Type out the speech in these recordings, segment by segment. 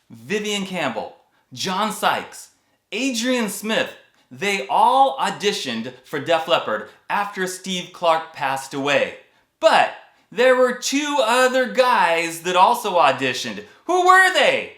Vivian Campbell, John Sykes, Adrian Smith, they all auditioned for Def Leppard after Steve Clark passed away. But there were two other guys that also auditioned. Who were they?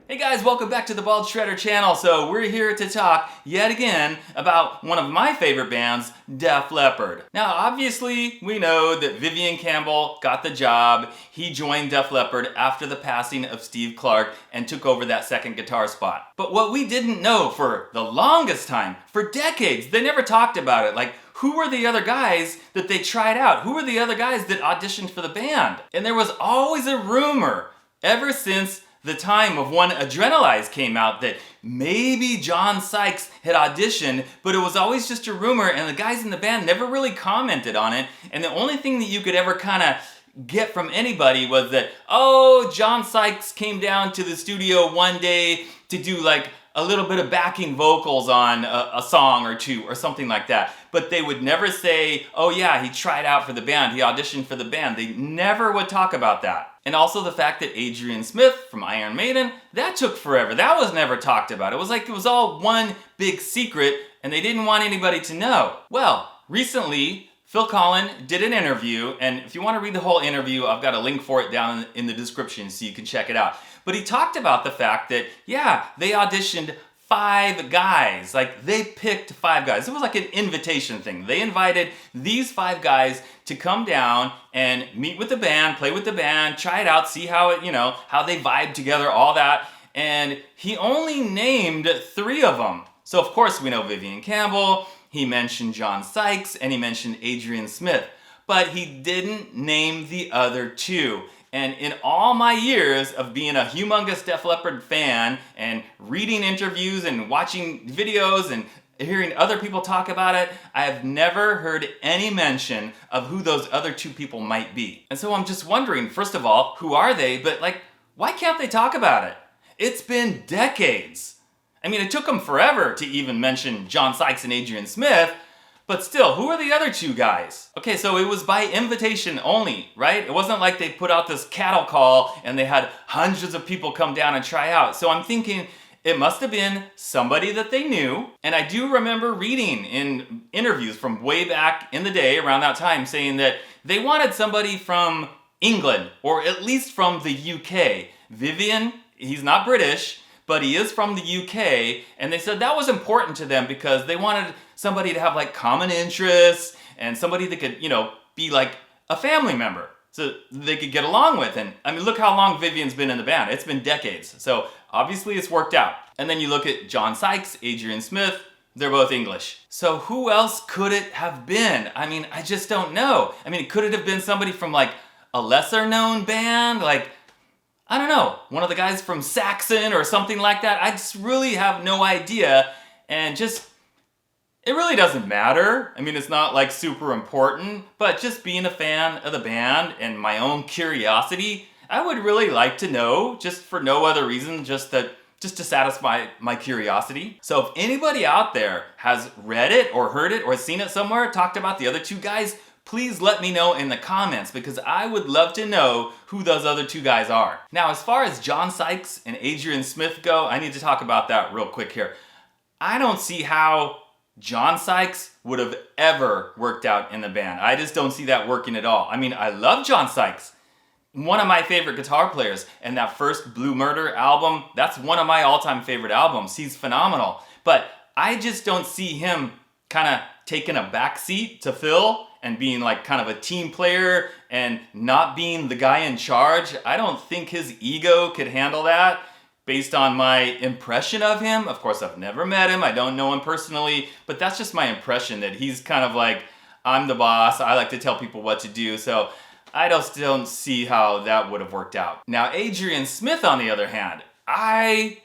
Hey guys, welcome back to the Bald Shredder channel. So we're here to talk yet again about one of my favorite bands, Def Leppard. Now obviously we know that Vivian Campbell got the job. He joined Def Leppard after the passing of Steve Clark and took over that second guitar spot. But what we didn't know for the longest time, for decades, they never talked about it. Like, who were the other guys that they tried out? Who were the other guys that auditioned for the band? And there was always a rumor ever since the time of when Adrenalize came out that maybe John Sykes had auditioned, but it was always just a rumor and the guys in the band never really commented on it. And the only thing that you could ever kind of get from anybody was that, oh, John Sykes came down to the studio one day to do like a little bit of backing vocals on a song or two or something like that. But they would never say, oh yeah, he tried out for the band, he auditioned for the band. They never would talk about that. And also the fact that Adrian Smith from Iron Maiden, that took forever. That was never talked about. It was like it was all one big secret and they didn't want anybody to know. Well, recently, Phil Collen did an interview, and if you want to read the whole interview, I've got a link for it down in the description so you can check it out. But he talked about the fact that, yeah, they auditioned 5 guys. Like, they picked 5 guys. It was like an invitation thing. They invited these 5 guys to come down and meet with the band, play with the band, try it out, see how it, how they vibe together, all that. And he only named 3 of them. So of course we know Vivian Campbell, he mentioned John Sykes, and he mentioned Adrian Smith. But he didn't name the other 2. And in all my years of being a humongous Def Leppard fan and reading interviews and watching videos and hearing other people talk about it, I have never heard any mention of who those other 2 people might be. And so I'm just wondering, first of all, who are they? But like, why can't they talk about it? It's been decades. I mean, it took them forever to even mention John Sykes and Adrian Smith, but still, who are the other 2 guys? Okay, so it was by invitation only, right? It wasn't like they put out this cattle call and they had hundreds of people come down and try out. So I'm thinking it must have been somebody that they knew. And I do remember reading in interviews from way back in the day, around that time, saying that they wanted somebody from England, or at least from the UK. Vivian, he's not British, but he is from the UK, and they said that was important to them because they wanted somebody to have like common interests and somebody that could, be like a family member so they could get along with. And I mean, look how long Vivian's been in the band. It's been decades. So obviously it's worked out. And then you look at John Sykes, Adrian Smith, they're both English. So who else could it have been? I mean, I just don't know. I mean, could it have been somebody from like a lesser known band? Like, I don't know, one of the guys from Saxon or something like that. I just really have no idea, and it really doesn't matter. I mean, it's not like super important, but just being a fan of the band and my own curiosity, I would really like to know, just for no other reason, just to satisfy my curiosity. So if anybody out there has read it or heard it or seen it somewhere, talked about the other 2 guys, please let me know in the comments because I would love to know who those other 2 guys are. Now, as far as John Sykes and Adrian Smith go, I need to talk about that real quick here. I don't see how John Sykes would have ever worked out in the band. I just don't see that working at all. I mean, I love John Sykes. One of my favorite guitar players, and that first Blue Murder album, that's one of my all-time favorite albums. He's phenomenal. But I just don't see him kind of taking a backseat to Phil and being like kind of a team player and not being the guy in charge. I don't think his ego could handle that based on my impression of him. Of course, I've never met him. I don't know him personally, but that's just my impression that he's kind of like, I'm the boss. I like to tell people what to do. So I just don't see how that would have worked out. Now, Adrian Smith, on the other hand, I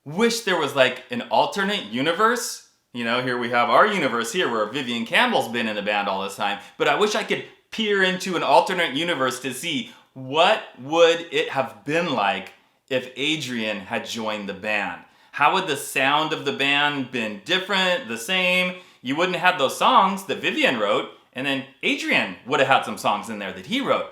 wish there was like an alternate universe. Here we have our universe here where Vivian Campbell's been in the band all this time, but I wish I could peer into an alternate universe to see what would it have been like if Adrian had joined the band. How would the sound of the band been different, the same? You wouldn't have had those songs that Vivian wrote, and then Adrian would have had some songs in there that he wrote.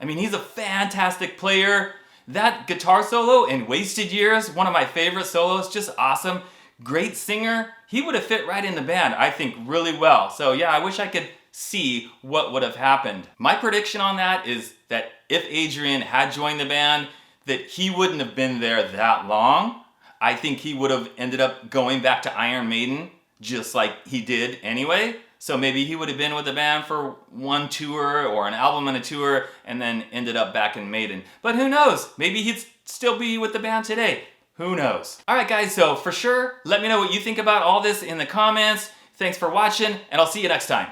I mean, he's a fantastic player. That guitar solo in Wasted Years, one of my favorite solos, just awesome. Great singer. He would have fit right in the band, I think, really well. So yeah, I wish I could see what would have happened. My prediction on that is that if Adrian had joined the band, that he wouldn't have been there that long. I think he would have ended up going back to Iron Maiden, just like he did anyway. So maybe he would have been with the band for one tour or an album and a tour and then ended up back in Maiden. But who knows? Maybe he'd still be with the band today. Who knows? Alright guys, so for sure, let me know what you think about all this in the comments. Thanks for watching, and I'll see you next time.